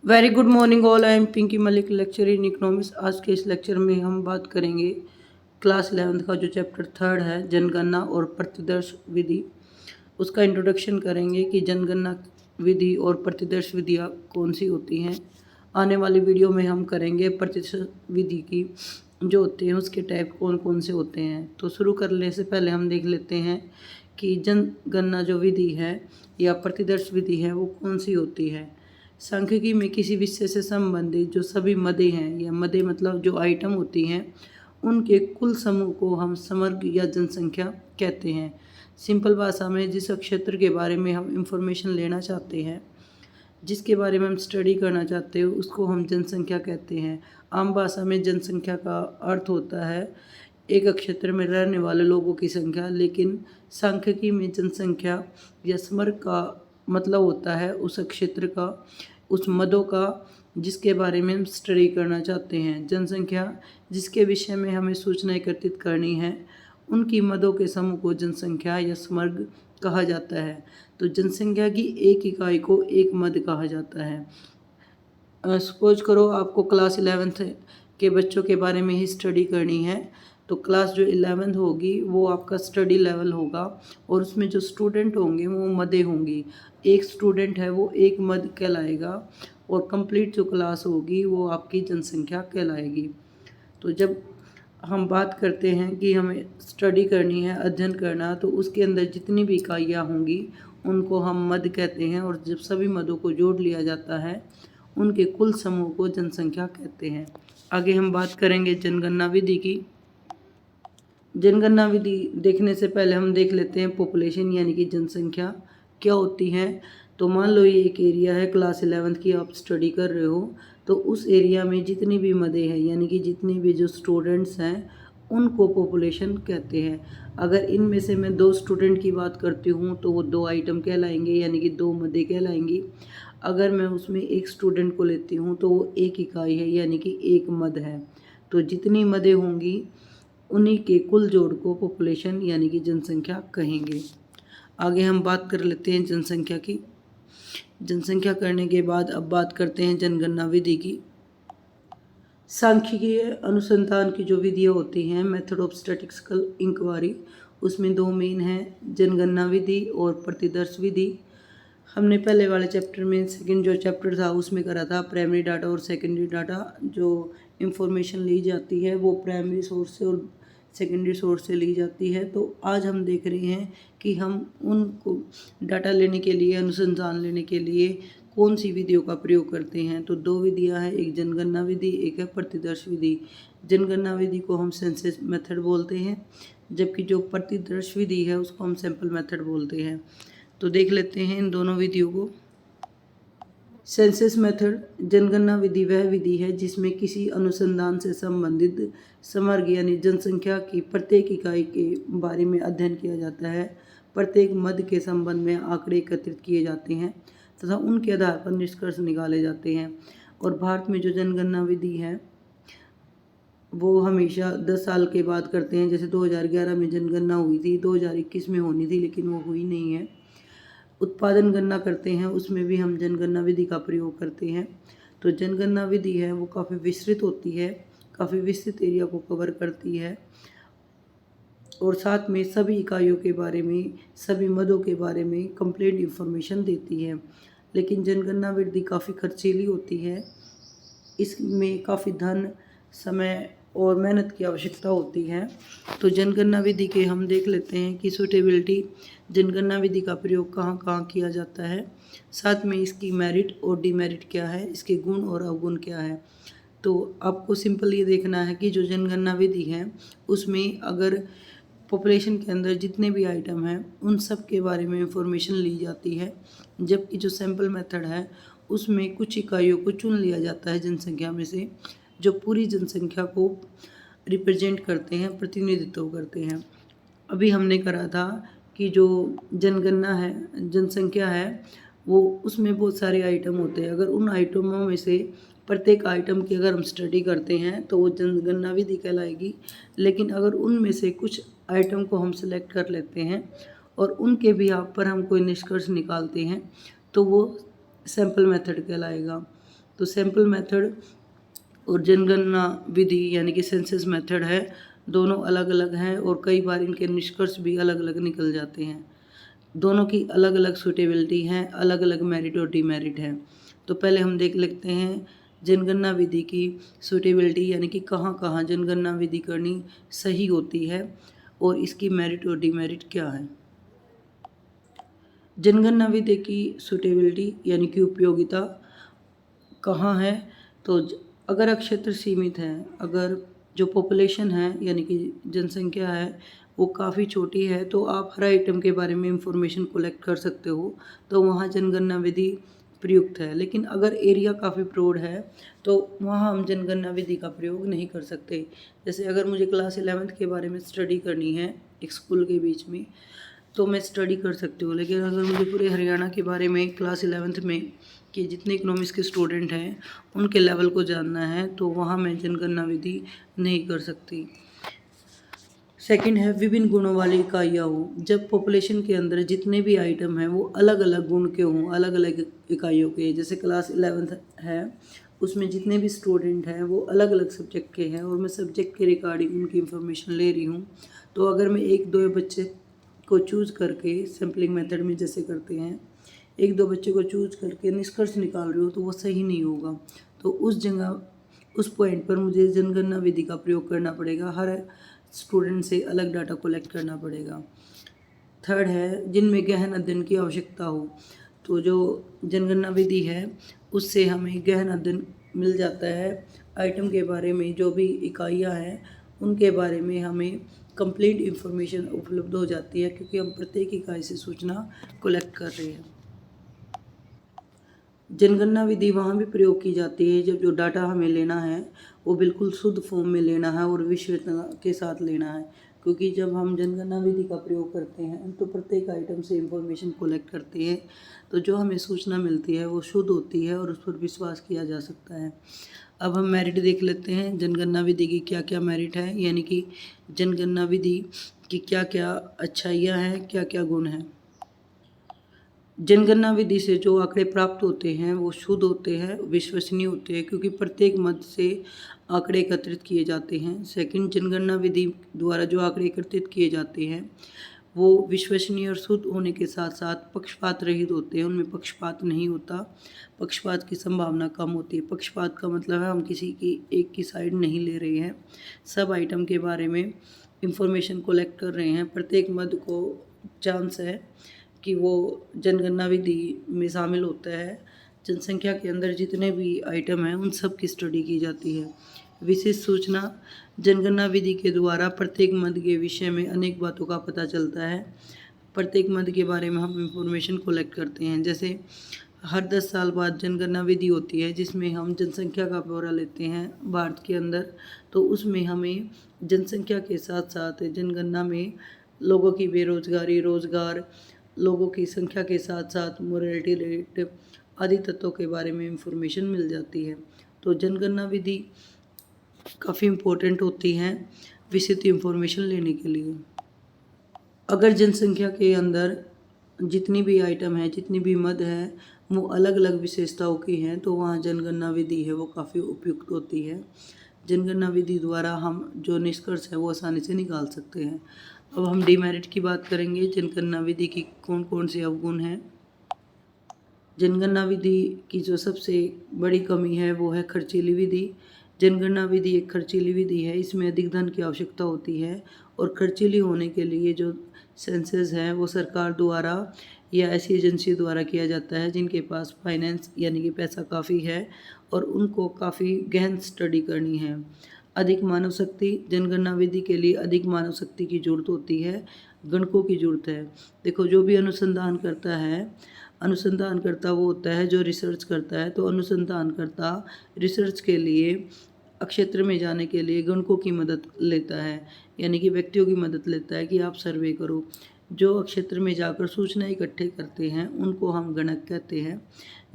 Very good morning all. I am Pinky Malik, lecture in economics. आज के इस लेक्चर में हम बात करेंगे क्लास 11th का जो चैप्टर 3 है, जनगणना और प्रतिदर्श विधि। उसका इंट्रोडक्शन करेंगे कि जनगणना विधि और प्रतिदर्श विधियाँ कौन सी होती हैं। आने वाली वीडियो में हम करेंगे प्रतिदर्श विधि की जो होती है उसके टाइप कौन कौन से होते हैं। तो शुरू करने से पहले हम देख लेते हैं कि जनगणना जो विधि है या प्रतिदर्श विधि है वो कौन सी होती है। सांख्यिकी में किसी विषय से संबंधित जो सभी मदे हैं या मदे मतलब जो आइटम होती हैं उनके कुल समूह को हम समग्र या जनसंख्या कहते हैं। सिंपल भाषा में जिस क्षेत्र के बारे में हम इंफॉर्मेशन लेना चाहते हैं, जिसके बारे में हम स्टडी करना चाहते हो, उसको हम जनसंख्या कहते हैं। आम भाषा में जनसंख्या का अर्थ होता है एक क्षेत्र में रहने वाले लोगों की संख्या, लेकिन सांख्यिकी में जनसंख्या या समग्र का मतलब होता है उस क्षेत्र का, उस मदों का जिसके बारे में हम स्टडी करना चाहते हैं। जनसंख्या जिसके विषय में हमें सूचना एकत्रित करनी है, उनकी मदों के समूह को जनसंख्या या समग्र कहा जाता है। तो जनसंख्या की एक इकाई को एक मद कहा जाता है। सपोज करो आपको क्लास 11th के बच्चों के बारे में ही स्टडी करनी है, तो क्लास जो 11th होगी वो आपका स्टडी लेवल होगा और उसमें जो स्टूडेंट होंगे वो मदें होंगी। एक स्टूडेंट है वो एक मद कहलाएगा और कंप्लीट जो क्लास होगी वो आपकी जनसंख्या कहलाएगी। तो जब हम बात करते हैं कि हमें स्टडी करनी है, अध्ययन करना, तो उसके अंदर जितनी भी इकाइयाँ होंगी उनको हम मद कहते हैं और जब सभी मदों को जोड़ लिया जाता है उनके कुल समूह को जनसंख्या कहते हैं। आगे हम बात करेंगे जनगणना विधि की। जनगणना विधि देखने से पहले हम देख लेते हैं पॉपुलेशन यानी कि जनसंख्या क्या होती है। तो मान लो ये एक एरिया है, क्लास 11th की आप स्टडी कर रहे हो, तो उस एरिया में जितनी भी मदें हैं यानी कि जितनी भी जो स्टूडेंट्स हैं उनको पॉपुलेशन कहते हैं। अगर इनमें से मैं 2 स्टूडेंट की बात करती हूँ तो वो 2 आइटम कहलाएंगे यानी कि 2 मदें कहलाएंगी। अगर मैं उसमें एक स्टूडेंट को लेती हूँ तो वो एक इकाई है यानी कि एक मद है। तो जितनी मदें होंगी उन्हीं के कुल जोड़ को पॉपुलेशन यानी कि जनसंख्या कहेंगे। आगे हम बात कर लेते हैं जनसंख्या की। जनसंख्या करने के बाद अब बात करते हैं जनगणना विधि की। सांख्यिकीय अनुसंधान की जो विधियाँ होती हैं, मेथड ऑफ स्टैटिस्टिकल इंक्वायरी, उसमें 2 मेन हैं, जनगणना विधि और प्रतिदर्श विधि। हमने पहले वाले चैप्टर में सेकंड जो चैप्टर था उसमें करा था प्राइमरी डाटा और सेकेंडरी डाटा। जो इंफॉर्मेशन ली जाती है वो प्राइमरी सोर्स से और सेकेंडरी सोर्स से ली जाती है। तो आज हम देख रहे हैं कि हम उनको डाटा लेने के लिए, अनुसंधान लेने के लिए कौन सी विधियों का प्रयोग करते हैं। तो 2 विधियां हैं, एक जनगणना विधि, एक है प्रतिदर्श विधि। जनगणना विधि को हम सेंसस मेथड बोलते हैं, जबकि जो प्रतिदर्श विधि है उसको हम सैंपल मेथड बोलते हैं। तो देख लेते हैं इन दोनों विधियों को। सेंसस मेथड जनगणना विधि वह विधि है जिसमें किसी अनुसंधान से संबंधित समग्र यानी जनसंख्या की प्रत्येक इकाई के बारे में अध्ययन किया जाता है। प्रत्येक मद के संबंध में आंकड़े एकत्रित किए जाते हैं तथा उनके आधार पर निष्कर्ष निकाले जाते हैं। और भारत में जो जनगणना विधि है वो हमेशा 10 साल के बाद करते हैं। जैसे 2011 में जनगणना हुई थी, 2021 में होनी थी लेकिन वो हुई नहीं है। उत्पादन गणना करते हैं, उसमें भी हम जनगणना विधि का प्रयोग करते हैं। तो जनगणना विधि है वो काफ़ी विस्तृत होती है, काफ़ी विस्तृत एरिया को कवर करती है और साथ में सभी इकाइयों के बारे में, सभी मदों के बारे में कंप्लीट इंफॉर्मेशन देती है। लेकिन जनगणना विधि काफ़ी खर्चीली होती है, इसमें काफ़ी धन, समय और मेहनत की आवश्यकता होती है। तो जनगणना विधि के हम देख लेते हैं कि सूटेबिलिटी, जनगणना विधि का प्रयोग कहाँ कहाँ किया जाता है, साथ में इसकी मेरिट और डिमेरिट क्या है, इसके गुण और अवगुण क्या है। तो आपको सिंपल ये देखना है कि जो जनगणना विधि है उसमें अगर पॉपुलेशन के अंदर जितने भी आइटम हैं उन सब के बारे में इंफॉर्मेशन ली जाती है, जबकि जो सैंपल मेथड है उसमें कुछ इकाइयों को चुन लिया जाता है जनसंख्या में से, जो पूरी जनसंख्या को रिप्रेजेंट करते हैं, प्रतिनिधित्व करते हैं। अभी हमने करा था कि जो जनगणना है, जनसंख्या है, वो उसमें बहुत सारे आइटम होते हैं। अगर उन आइटमों में से प्रत्येक आइटम की अगर हम स्टडी करते हैं तो वो जनगणना विधि कहलाएगी। लेकिन अगर उनमें से कुछ आइटम को हम सिलेक्ट कर लेते हैं और उनके बिहाफ पर हम कोई निष्कर्ष निकालते हैं तो वो सैंपल मेथड कहलाएगा। तो सैंपल मेथड और जनगणना विधि यानी कि सेंसस मेथड है, दोनों अलग अलग हैं और कई बार इनके निष्कर्ष भी अलग अलग निकल जाते हैं। दोनों की अलग अलग सूटेबिलिटी है, अलग अलग मेरिट और डीमेरिट है। तो पहले हम देख लेते हैं जनगणना विधि की सूटेबिलिटी, यानी कि कहाँ कहाँ जनगणना विधि करनी सही होती है और इसकी मेरिट और डीमेरिट क्या है। जनगणना विधि की सूटेबिलिटी यानी कि उपयोगिता कहाँ है, तो अगर क्षेत्र सीमित है, अगर जो पॉपुलेशन है यानी कि जनसंख्या है वो काफ़ी छोटी है, तो आप हर आइटम के बारे में इंफॉर्मेशन कलेक्ट कर सकते हो, तो वहाँ जनगणना विधि प्रयुक्त है। लेकिन अगर एरिया काफ़ी ब्रॉड है तो वहाँ हम जनगणना विधि का प्रयोग नहीं कर सकते। जैसे अगर मुझे क्लास 11th के बारे में स्टडी करनी है एक स्कूल के बीच में, तो मैं स्टडी कर सकती हूँ। लेकिन अगर मुझे पूरे हरियाणा के बारे में क्लास 11th में कि जितने इकोनॉमिक्स के स्टूडेंट हैं उनके लेवल को जानना है, तो वहाँ मैं जनगणना विधि नहीं कर सकती। सेकंड है विभिन्न गुणों वाली इकाइयाँ हों। जब पॉपुलेशन के अंदर जितने भी आइटम हैं वो अलग अलग गुण के हों, अलग अलग इकाइयों के, जैसे क्लास 11th है उसमें जितने भी स्टूडेंट हैं वो अलग अलग सब्जेक्ट के हैं और मैं सब्जेक्ट के रिगार्डिंग उनकी इन्फॉर्मेशन ले रही हूँ, तो अगर मैं एक दो बच्चे को चूज़ करके सैम्पलिंग मेथड में जैसे करते हैं, एक दो बच्चे को चूज करके निष्कर्ष निकाल रही हूँ, तो वो सही नहीं होगा। तो उस जगह उस पॉइंट पर मुझे जनगणना विधि का प्रयोग करना पड़ेगा, हर स्टूडेंट से अलग डाटा कलेक्ट करना पड़ेगा। थर्ड है जिनमें गहन अध्ययन की आवश्यकता हो। तो जो जनगणना विधि है उससे हमें गहन अध्ययन मिल जाता है, आइटम के बारे में जो भी इकाइयाँ हैं उनके बारे में हमें कंप्लीट इन्फॉर्मेशन उपलब्ध हो जाती है, क्योंकि हम प्रत्येक इकाई से सूचना कलेक्ट कर रहे हैं। जनगणना विधि वहाँ भी प्रयोग की जाती है जब जो डाटा हमें लेना है वो बिल्कुल शुद्ध फॉर्म में लेना है और विश्वसनीयता के साथ लेना है, क्योंकि जब हम जनगणना विधि का प्रयोग करते हैं तो प्रत्येक आइटम से इंफॉर्मेशन कलेक्ट करते हैं, तो जो हमें सूचना मिलती है वो शुद्ध होती है और उस पर विश्वास किया जा सकता है। अब हम मेरिट देख लेते हैं जनगणना विधि की क्या क्या मेरिट है, यानी कि जनगणना विधि की क्या क्या अच्छाइयाँ हैं, क्या क्या गुण हैं। जनगणना विधि से जो आंकड़े प्राप्त होते हैं वो शुद्ध होते हैं, विश्वसनीय होते हैं, क्योंकि प्रत्येक मद से आंकड़े एकत्रित किए जाते हैं। सेकंड, जनगणना विधि द्वारा जो आंकड़े एकत्रित किए जाते हैं वो विश्वसनीय और शुद्ध होने के साथ साथ पक्षपात रहित होते हैं, उनमें पक्षपात नहीं होता, पक्षपात की संभावना कम होती है। पक्षपात का मतलब है हम किसी की एक की साइड नहीं ले रहे हैं, सब आइटम के बारे में इंफॉर्मेशन कलेक्ट कर रहे हैं, प्रत्येक मद को चांस है कि वो जनगणना विधि में शामिल होता है। जनसंख्या के अंदर जितने भी आइटम हैं उन सब की स्टडी की जाती है। विशेष सूचना, जनगणना विधि के द्वारा प्रत्येक मद के विषय में अनेक बातों का पता चलता है। प्रत्येक मद के बारे में हम इंफॉर्मेशन कलेक्ट करते हैं। जैसे हर 10 साल बाद जनगणना विधि होती है जिसमें हम जनसंख्या का ब्यौरा लेते हैं भारत के अंदर, तो उसमें हमें जनसंख्या के साथ साथ जनगणना में लोगों की बेरोजगारी, रोजगार, लोगों की संख्या के साथ साथ मोरालिटी रेट आदि तत्वों के बारे में इंफॉर्मेशन मिल जाती है। तो जनगणना विधि काफ़ी इम्पोर्टेंट होती हैं विस्तृत इंफॉर्मेशन लेने के लिए। अगर जनसंख्या के अंदर जितनी भी आइटम है, जितनी भी मद है वो अलग अलग विशेषताओं की हैं, तो वहाँ जनगणना विधि है वो काफ़ी उपयुक्त होती है। जनगणना विधि द्वारा हम जो निष्कर्ष है वो आसानी से निकाल सकते हैं। अब हम डीमेरिट की बात करेंगे। जनगणना विधि की कौन कौन से अवगुण हैं। जनगणना विधि की जो सबसे बड़ी कमी है वो है खर्चीली विधि। जनगणना विधि एक खर्चीली विधि है, इसमें अधिक धन की आवश्यकता होती है और खर्चीली होने के लिए जो सेंसस है वो सरकार द्वारा या ऐसी एजेंसी द्वारा किया जाता है जिनके पास फाइनेंस यानी कि पैसा काफ़ी है और उनको काफ़ी गहन स्टडी करनी है। अधिक मानव शक्ति, जनगणना विधि के लिए अधिक मानव शक्ति की जरूरत होती है, गणकों की जरूरत है। देखो जो भी अनुसंधान करता है, अनुसंधानकर्ता वो होता है जो रिसर्च करता है, तो अनुसंधानकर्ता रिसर्च के लिए क्षेत्र में जाने के लिए गणकों की मदद लेता है, यानी कि व्यक्तियों की मदद लेता है कि आप सर्वे करो। जो क्षेत्र में जाकर सूचना इकट्ठे करते हैं उनको हम गणक कहते हैं,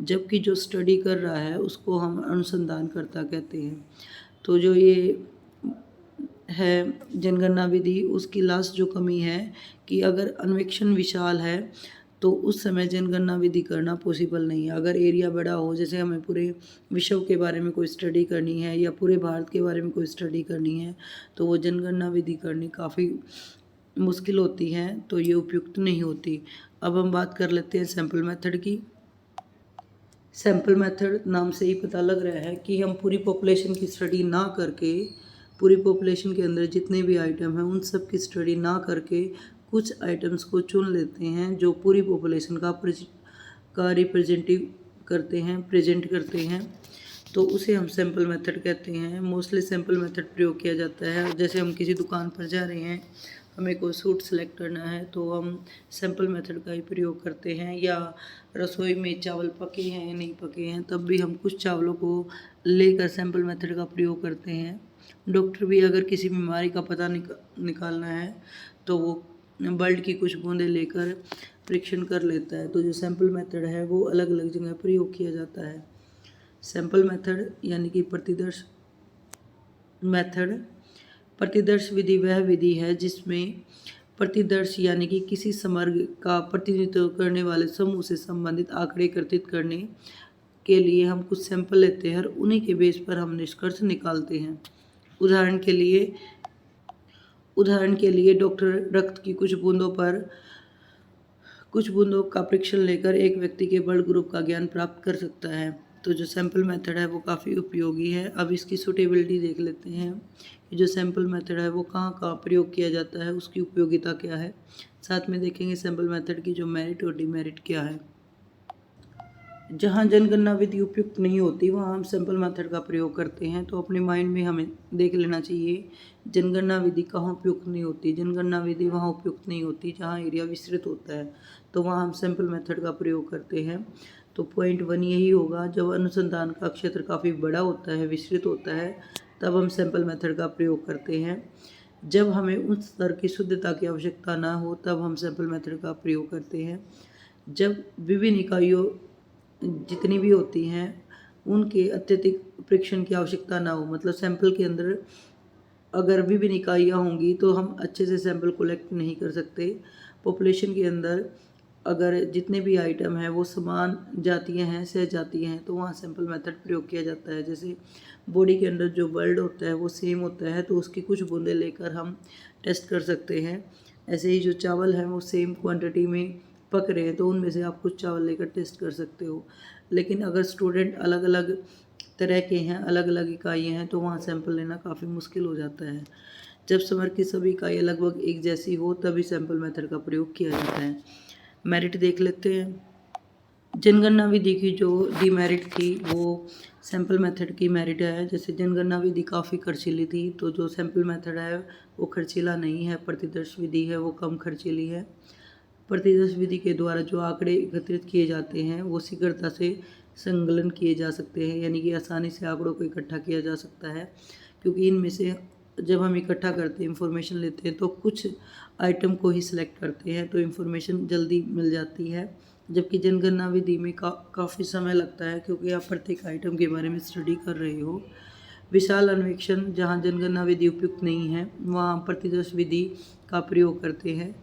जबकि जो स्टडी कर रहा है उसको हम अनुसंधानकर्ता कहते हैं। तो जो ये है जनगणना विधि, उसकी लास्ट जो कमी है कि अगर अन्वेक्षण विशाल है तो उस समय जनगणना विधि करना पॉसिबल नहीं है। अगर एरिया बड़ा हो, जैसे हमें पूरे विश्व के बारे में कोई स्टडी करनी है या पूरे भारत के बारे में कोई स्टडी करनी है, तो वो जनगणना विधि करनी काफ़ी मुश्किल होती है, तो ये उपयुक्त नहीं होती। अब हम बात कर लेते हैं सैंपल मेथड की। सैंपल मेथड नाम से ही पता लग रहा है कि हम पूरी पॉपुलेशन की स्टडी ना करके, पूरी पॉपुलेशन के अंदर जितने भी आइटम हैं उन सब की स्टडी ना करके कुछ आइटम्स को चुन लेते हैं जो पूरी पॉपुलेशन का रिप्रेजेंटिव करते हैं, प्रेजेंट करते हैं, तो उसे हम सैंपल मेथड कहते हैं। मोस्टली सैंपल मेथड प्रयोग किया जाता है। जैसे हम किसी दुकान पर जा रहे हैं, हमें कोई सूट सेलेक्ट करना है, तो हम सैंपल मेथड का ही प्रयोग करते हैं। या रसोई में चावल पके हैं या नहीं पके हैं, तब भी हम कुछ चावलों को लेकर सैंपल मेथड का प्रयोग करते हैं। डॉक्टर भी अगर किसी बीमारी का पता निकालना है, तो वो ब्लड की कुछ बूंदें लेकर परीक्षण कर लेता है। तो जो सैंपल मेथड है वो अलग अलग जगह प्रयोग किया जाता है। सैंपल मेथड यानी कि प्रतिदर्श मेथड। प्रतिदर्श विधि वह विधि है जिसमें प्रतिदर्श यानी कि किसी समग्र का प्रतिनिधित्व करने वाले समूह से संबंधित आंकड़े एकत्रित करने के लिए हम कुछ सैंपल लेते हैं और उन्हीं के बेस पर हम निष्कर्ष निकालते हैं। उदाहरण के लिए डॉक्टर रक्त की कुछ बूंदों का परीक्षण लेकर एक व्यक्ति के ब्लड ग्रुप का ज्ञान प्राप्त कर सकता है। तो जो सैंपल मेथड है वो काफ़ी उपयोगी है। अब इसकी सूटेबिलिटी देख लेते हैं कि जो सैंपल मेथड है वो कहाँ कहाँ प्रयोग किया जाता है, उसकी उपयोगिता क्या है। साथ में देखेंगे सैंपल मेथड की जो मेरिट और डिमेरिट क्या है। जहाँ जनगणना विधि उपयुक्त नहीं होती वहाँ हम सैंपल मेथड का प्रयोग करते हैं। तो अपने माइंड में हमें देख लेना चाहिए जनगणना विधि कहाँ उपयुक्त नहीं होती। जनगणना विधि वहाँ उपयुक्त नहीं होती जहाँ एरिया विस्तृत होता है, तो वहाँ हम सैंपल मेथड का प्रयोग करते हैं। तो पॉइंट 1 यही होगा, जब अनुसंधान का क्षेत्र काफ़ी बड़ा होता है, विस्तृत होता है, तब हम सैंपल मेथड का प्रयोग करते हैं। जब हमें उस स्तर की शुद्धता की आवश्यकता ना हो, तब हम सैंपल मेथड का प्रयोग करते हैं। जब विभिन्न इकाइयों जितनी भी होती हैं उनके अत्यधिक परीक्षण की आवश्यकता ना हो, मतलब सैंपल के अंदर अगर विभिन्न इकाइयाँ होंगी तो हम अच्छे से सैंपल कलेक्ट नहीं कर सकते। पॉपुलेशन के अंदर अगर जितने भी आइटम हैं वो समान जातियाँ हैं, सहजातियाँ हैं, तो वहाँ सैंपल मेथड प्रयोग किया जाता है। जैसे बॉडी के अंदर जो ब्लड होता है वो सेम होता है, तो उसकी कुछ बूंदें लेकर हम टेस्ट कर सकते हैं। ऐसे ही जो चावल हैं वो सेम क्वांटिटी में पक रहे हैं, तो उनमें से आप कुछ चावल लेकर टेस्ट कर सकते हो। लेकिन अगर स्टूडेंट अलग अलग तरह के हैं, अलग अलग इकाइयाँ हैं, तो वहाँ सैंपल लेना काफ़ी मुश्किल हो जाता है। जब समर की सभी इकाइयाँ लगभग एक जैसी हो तभी सैंपल मेथड का प्रयोग किया जाता है। मेरिट देख लेते हैं। जनगणना विधि की जो डिमेरिट थी वो सैंपल मेथड की मेरिट है। जैसे जनगणना विधि काफ़ी खर्चीली थी, तो जो सैंपल मेथड है वो खर्चीला नहीं है। प्रतिदर्श विधि है वो कम खर्चीली है। प्रतिदर्श विधि के द्वारा जो आंकड़े एकत्रित किए जाते हैं वो शीघ्रता से संकलन किए जा सकते हैं, यानी कि आसानी से आंकड़ों को इकट्ठा किया जा सकता है। क्योंकि इनमें से जब हम इकट्ठा करते हैं, इंफॉर्मेशन लेते हैं, तो कुछ आइटम को ही सिलेक्ट करते हैं, तो इंफॉर्मेशन जल्दी मिल जाती है। जबकि जनगणना विधि में काफ़ी समय लगता है, क्योंकि आप प्रत्येक आइटम के बारे में स्टडी कर रहे हो। विशाल अन्वेषण, जहाँ जनगणना विधि उपयुक्त नहीं है वहाँ प्रतिदर्श विधि का प्रयोग करते हैं।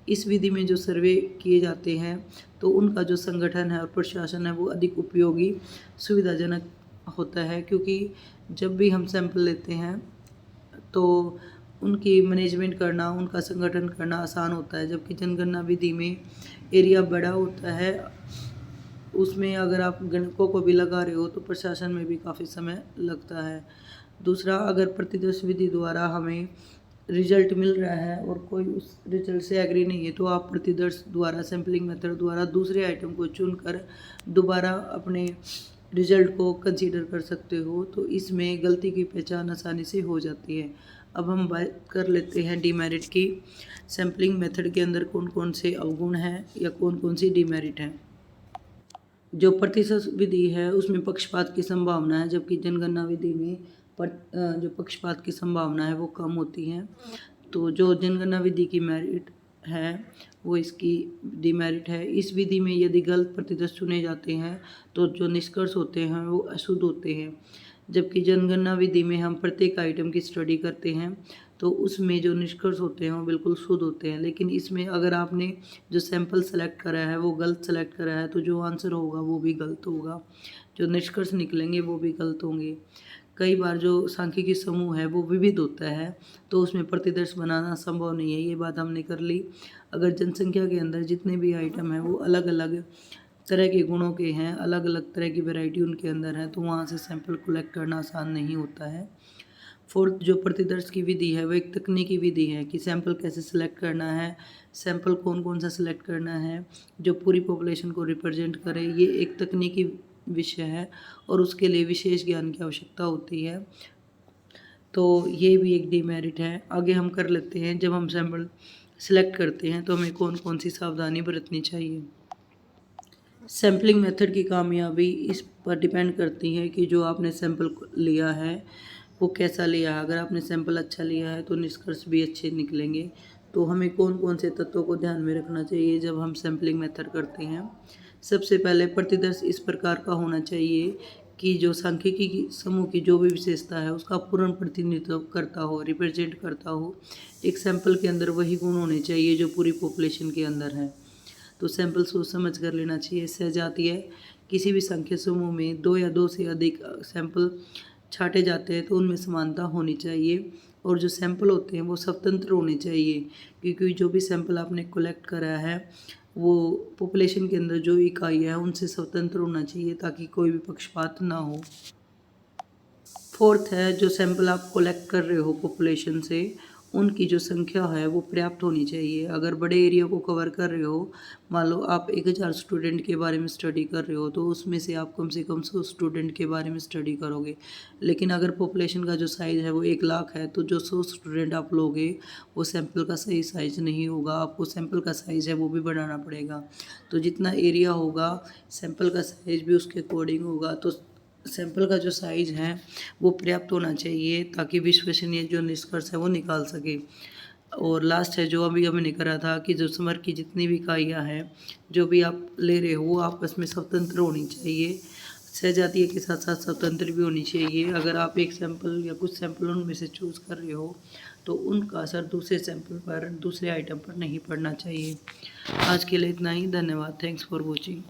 इस विधि में जो सर्वे किए जाते हैं तो उनका जो संगठन है और प्रशासन है वो अधिक उपयोगी, सुविधाजनक होता है। क्योंकि जब भी हम सैंपल लेते हैं तो उनकी मैनेजमेंट करना, उनका संगठन करना आसान होता है। जबकि जनगणना विधि में एरिया बड़ा होता है, उसमें अगर आप गणकों को भी लगा रहे हो तो प्रशासन में भी काफ़ी समय लगता है। दूसरा, अगर प्रतिदर्श विधि द्वारा हमें रिजल्ट मिल रहा है और कोई उस रिजल्ट से एग्री नहीं है, तो आप प्रतिदर्श द्वारा, सैम्पलिंग मेथड द्वारा दूसरे आइटम को चुनकर दोबारा अपने रिजल्ट को कंसीडर कर सकते हो। तो इसमें गलती की पहचान आसानी से हो जाती है। अब हम बात कर लेते हैं डिमेरिट की। सैम्पलिंग मेथड के अंदर कौन कौन से अवगुण हैं या कौन कौन सी डिमेरिट हैं। जो प्रतिशत विधि है उसमें पक्षपात की संभावना है, जबकि जनगणना विधि में जो पक्षपात की संभावना है वो कम होती है। तो जो जनगणना विधि की मेरिट है वो इसकी डिमेरिट है। इस विधि में यदि गलत प्रतिदर्श चुने जाते हैं तो जो निष्कर्ष होते हैं वो अशुद्ध होते हैं। जबकि जनगणना विधि में हम प्रत्येक आइटम की स्टडी करते हैं, तो उसमें जो निष्कर्ष होते हैं वो बिल्कुल शुद्ध होते हैं। लेकिन इसमें अगर आपने जो सैंपल सेलेक्ट करा है वो गलत सेलेक्ट करा है तो जो आंसर होगा वो भी गलत होगा, जो निष्कर्ष निकलेंगे वो भी गलत होंगे। कई बार जो सांख्यिकी समूह है वो विविध होता है तो उसमें प्रतिदर्श बनाना संभव नहीं है, ये बात हमने कर ली। अगर जनसंख्या के अंदर जितने भी आइटम हैं वो अलग अलग तरह के गुणों के हैं, अलग अलग तरह की वैरायटी उनके अंदर है, तो वहाँ से सैंपल कलेक्ट करना आसान नहीं होता है। फोर्थ, जो प्रतिदर्श की विधि है वो एक तकनीकी विधि है कि सैंपल कैसे सिलेक्ट करना है, सैंपल कौन कौन सा सिलेक्ट करना है जो पूरी पॉपुलेशन को रिप्रेजेंट करे, ये एक तकनीकी विषय है और उसके लिए विशेष ज्ञान की आवश्यकता होती है। तो ये भी एक डिमेरिट है। आगे हम कर लेते हैं, जब हम सैंपल सिलेक्ट करते हैं तो हमें कौन कौन सी सावधानी बरतनी चाहिए। सैम्पलिंग मेथड की कामयाबी इस पर डिपेंड करती है कि जो आपने सैंपल लिया है वो कैसा लिया है। अगर आपने सैंपल अच्छा लिया है तो निष्कर्ष भी अच्छे निकलेंगे। तो हमें कौन कौन से तत्वों को ध्यान में रखना चाहिए जब हम सैंपलिंग मेथड करते हैं। सबसे पहले प्रतिदर्श इस प्रकार का होना चाहिए कि जो सांख्यिकी की समूह की जो भी विशेषता है उसका पूर्ण प्रतिनिधित्व करता हो, रिप्रेजेंट करता हो। एक सैंपल के अंदर वही गुण होने चाहिए जो पूरी पॉपुलेशन के अंदर है। तो सैंपल सोच समझ कर लेना चाहिए। सहजातीय किसी भी संख्या समूह में 2 या 2 से अधिक सैंपल छांटे जाते हैं तो उनमें समानता होनी चाहिए और जो सैंपल होते हैं वो स्वतंत्र होने चाहिए, क्योंकि जो भी सैंपल आपने कलेक्ट करा है वो पॉपुलेशन के अंदर जो इकाई है उनसे स्वतंत्र होना चाहिए ताकि कोई भी पक्षपात ना हो। फोर्थ है, जो सैंपल आप कलेक्ट कर रहे हो पॉपुलेशन से उनकी जो संख्या है वो पर्याप्त होनी चाहिए। अगर बड़े एरिया को कवर कर रहे हो, मान लो आप 1000 स्टूडेंट के बारे में स्टडी कर रहे हो तो उसमें से आप कम से कम 100 स्टूडेंट के बारे में स्टडी करोगे। लेकिन अगर पॉपुलेशन का जो साइज़ है वो 1 लाख है तो जो 100 स्टूडेंट आप लोगे वो सैंपल का सही साइज़ नहीं होगा, आपको सैंपल का साइज़ है वो भी बढ़ाना पड़ेगा। तो जितना एरिया होगा सैंपल का साइज़ भी उसके अकॉर्डिंग होगा। तो सैंपल का जो साइज़ है वो पर्याप्त होना चाहिए ताकि विश्वसनीय जो निष्कर्ष है वो निकाल सके। और लास्ट है, जो अभी हमने करा था कि जो समर की जितनी भी इकाइयाँ हैं जो भी आप ले रहे हो वो आपस में स्वतंत्र होनी चाहिए, सहजातीय के साथ साथ स्वतंत्र भी होनी चाहिए। अगर आप एक सैंपल या कुछ सैंपल उनमें से चूज़ कर रहे हो तो उनका असर दूसरे सैंपल पर, दूसरे आइटम पर नहीं पड़ना चाहिए। आज के लिए इतना ही। धन्यवाद। Thanks for watching.